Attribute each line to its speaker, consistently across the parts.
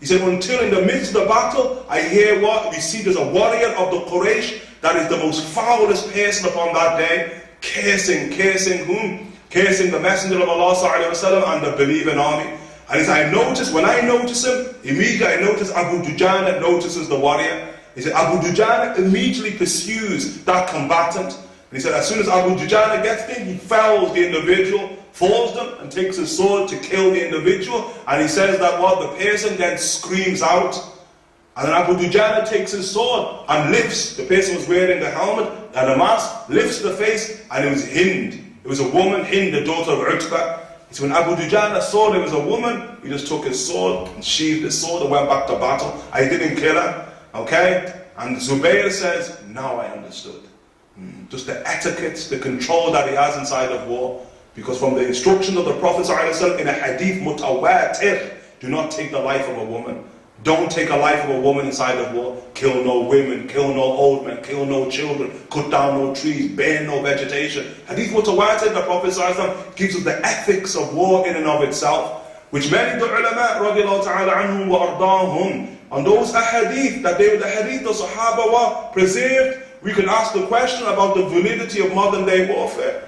Speaker 1: He said, until in the midst of the battle, I hear what? We see there's a warrior of the Quraysh that is the most foulest person upon that day, cursing whom? Cursing the Messenger of Allah ﷺ and the believing army. And he said, when I notice him, immediately I notice Abu Dujana notices the warrior. He said, Abu Dujana immediately pursues that combatant. And he said, as soon as Abu Dujana gets there, he fells the individual, falls them, and takes his sword to kill the individual. And he says that what? The person then screams out. And then Abu Dujana takes his sword and lifts. The person was wearing the helmet and the mask, lifts the face, and it was Hind. It was a woman, Hind, the daughter of Utbah. So when Abu Dujana saw there was a woman, he just took his sword and sheathed his sword and went back to battle. I didn't kill her. Okay? And Zubayr says, now I understood. Just the etiquette, the control that he has inside of war. Because from the instructions of the Prophet ﷺ in a hadith mutawatir, do not take the life of a woman. Don't take a life of a woman inside of war. Kill no women, kill no old men, kill no children, cut down no trees, burn no vegetation. Hadith mutawatir, the Prophet ﷺ gives us the ethics of war in and of itself. Which many of the ulama, radiallahu ta'ala anhum wa ardahum, on those ahadith, that they were the hadith the Sahaba were preserved, we can ask the question about the validity of modern day warfare.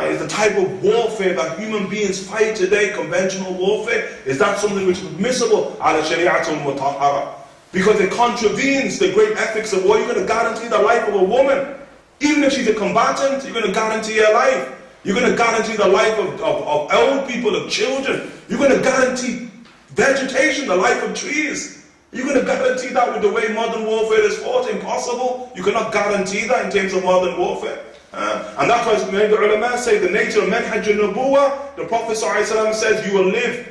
Speaker 1: Is the type of warfare that human beings fight today, conventional warfare, is that something which is permissible ala shari'atul mutahhara? Because it contravenes the great ethics of war. You're going to guarantee the life of a woman. Even if she's a combatant, you're going to guarantee her life. You're going to guarantee the life of old people, of children. You're going to guarantee vegetation, the life of trees. You're going to guarantee that with the way modern warfare is fought? Impossible. You cannot guarantee that in terms of modern warfare. And that's why many of the ulama say the nature of manhaj al-nubuwah, the Prophet ﷺ says you will live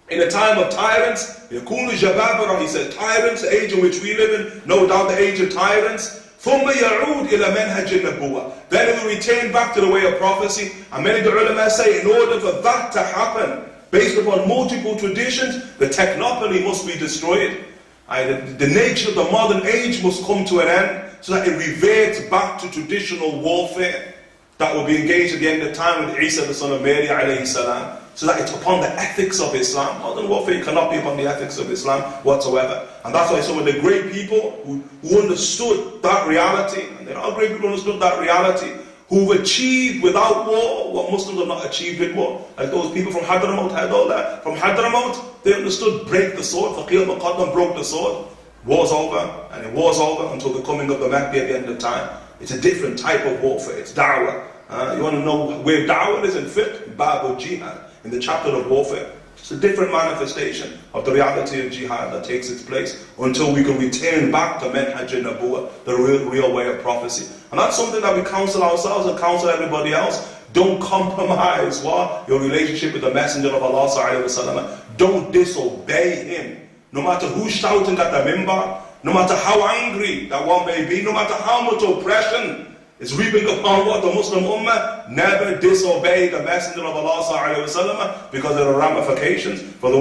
Speaker 1: in a time of tyrants. يَكُونُ جَبَابِرًا, he said tyrants, the age in which we live in, no doubt the age of tyrants. ثُمَّ يَعُودْ إِلَى مَنْهَجِ النُّبُوَّةِ, then it will return back to the way of prophecy. And many of the ulama say in order for that to happen, based upon multiple traditions, the technopoly must be destroyed. The nature of the modern age must come to an end, so that it reverts back to traditional warfare that will be engaged at the end of time with Isa the son of Mary alayhi salam, so that it's upon the ethics of Islam. Modern warfare cannot be upon the ethics of Islam whatsoever. And that's why some of the great people who understood that reality, and there are great people who understood that reality, who've achieved without war what Muslims have not achieved with war. Like those people from Hadramaut had all that. From Hadramaut, they understood break the sword. Faqih al-Muqaddam broke the sword. War's over, and it was over until the coming of the Mahdi at the end of time. It's a different type of warfare. It's da'wah. You want to know where da'wah is in fiqh? Bab al-jihad, in the chapter of warfare. It's a different manifestation of the reality of jihad that takes its place until we can return back to manhaj al-nubuwah, the real way of prophecy. And that's something that we counsel ourselves and counsel everybody else. Don't compromise your relationship with the Messenger of Allah sallallahu alaihi wasallam. Don't disobey him. No matter who's shouting at the minbar, no matter how angry that one may be, no matter how much oppression is reaping upon the Muslim Ummah, never disobey the Messenger of Allah sallallahu alaihi wasallam, because there are ramifications for the